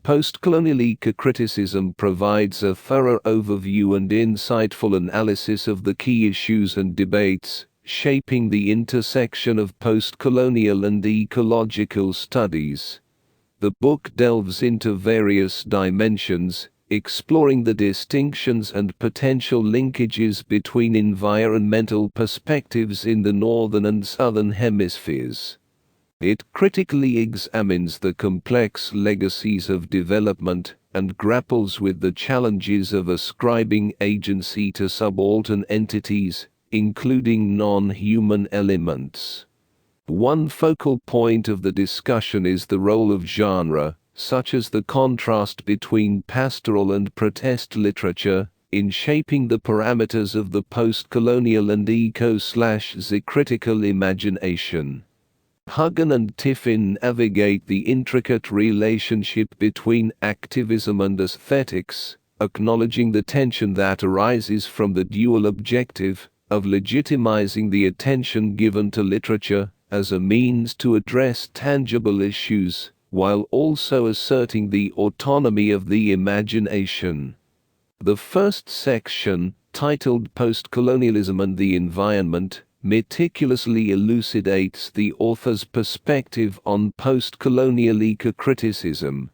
Postcolonial Ecocriticism provides a thorough overview and insightful analysis of the key issues and debates shaping the intersection of postcolonial and ecological studies. The book delves into various dimensions, exploring the distinctions and potential linkages between environmental perspectives in the northern and southern hemispheres. It critically examines the complex legacies of development and grapples with the challenges of ascribing agency to subaltern entities, including non-human elements. One focal point of the discussion is the role of genre, such as the contrast between pastoral and protest literature, in shaping the parameters of the postcolonial and eco/critical imagination. Huggan and Tiffin navigate the intricate relationship between activism and aesthetics, acknowledging the tension that arises from the dual objective of legitimizing the attention given to literature as a means to address tangible issues, while also asserting the autonomy of the imagination. The first section, titled Postcolonialism and the Environment, meticulously elucidates the author's perspective on postcolonial ecocriticism.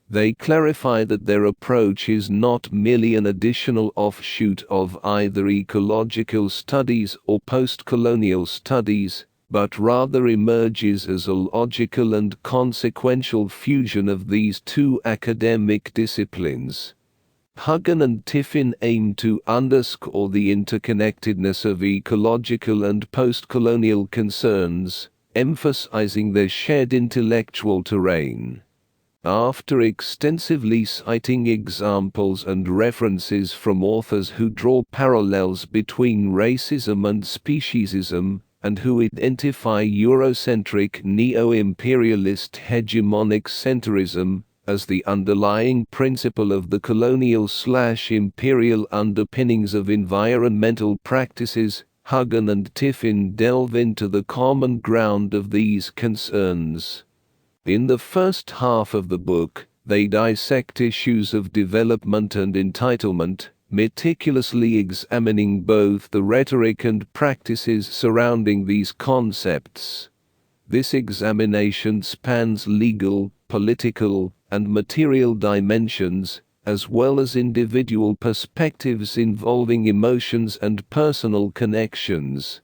They clarify that their approach is not merely an additional offshoot of either ecological studies or postcolonial studies, but rather emerges as a logical and consequential fusion of these two academic disciplines. Huggan and Tiffin aim to underscore the interconnectedness of ecological and postcolonial concerns, emphasizing their shared intellectual terrain. After extensively citing examples and references from authors who draw parallels between racism and speciesism, and who identify Eurocentric neo-imperialist hegemonic centrism as the underlying principle of the colonial/imperial underpinnings of environmental practices, Huggan and Tiffin delve into the common ground of these concerns. In the first half of the book, they dissect issues of development and entitlement, meticulously examining both the rhetoric and practices surrounding these concepts. This examination spans legal, political, and material dimensions, as well as individual perspectives involving emotions and personal connections.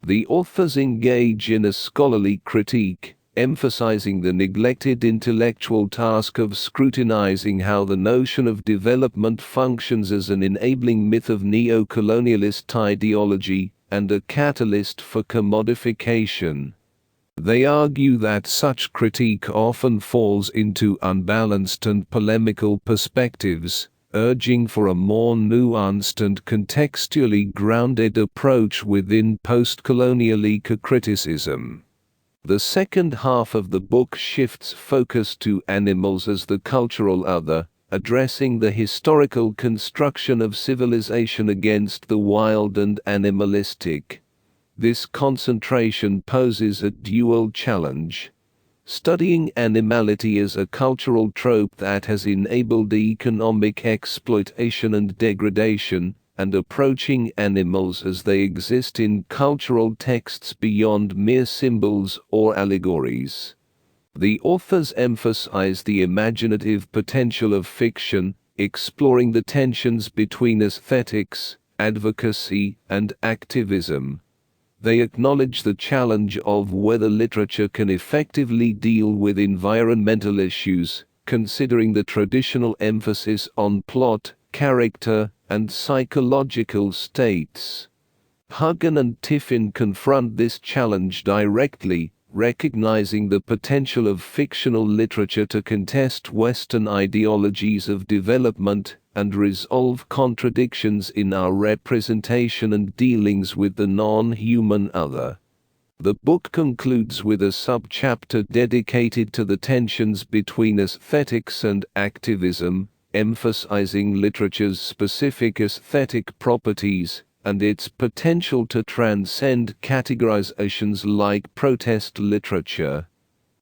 The authors engage in a scholarly critique, emphasizing the neglected intellectual task of scrutinizing how the notion of development functions as an enabling myth of neo-colonialist ideology and a catalyst for commodification. They argue that such critique often falls into unbalanced and polemical perspectives, urging for a more nuanced and contextually grounded approach within postcolonial ecocriticism. The second half of the book shifts focus to animals as the cultural other, addressing the historical construction of civilization against the wild and animalistic. This concentration poses a dual challenge. Studying animality as a cultural trope that has enabled economic exploitation and degradation, and approaching animals as they exist in cultural texts beyond mere symbols or allegories. The authors emphasize the imaginative potential of fiction, exploring the tensions between aesthetics, advocacy, and activism. They acknowledge the challenge of whether literature can effectively deal with environmental issues, considering the traditional emphasis on plot, character, and psychological states. Huggan and Tiffin confront this challenge directly, recognizing the potential of fictional literature to contest Western ideologies of development and resolve contradictions in our representation and dealings with the non-human other. The book concludes with a subchapter dedicated to the tensions between aesthetics and activism, emphasizing literature's specific aesthetic properties and its potential to transcend categorizations like protest literature.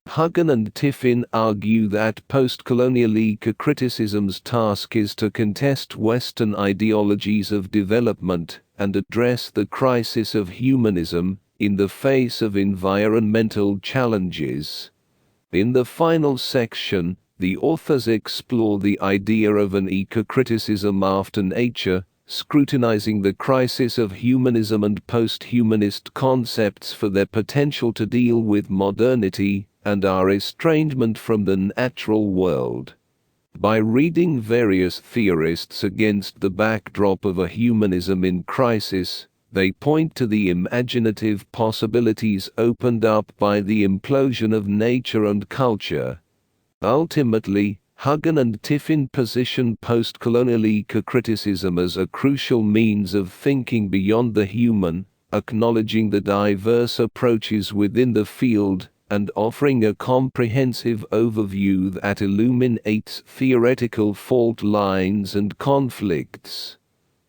Huggan and Tiffin argue that postcolonial ecocriticism's task is to contest Western ideologies of development and address the crisis of humanism in the face of environmental challenges. In the final section, the authors explore the idea of an ecocriticism after nature, scrutinizing the crisis of humanism and post-humanist concepts for their potential to deal with modernity and our estrangement from the natural world. By reading various theorists against the backdrop of a humanism in crisis, they point to the imaginative possibilities opened up by the implosion of nature and culture. Ultimately, Huggan and Tiffin position postcolonial ecocriticism as a crucial means of thinking beyond the human, acknowledging the diverse approaches within the field, and offering a comprehensive overview that illuminates theoretical fault lines and conflicts.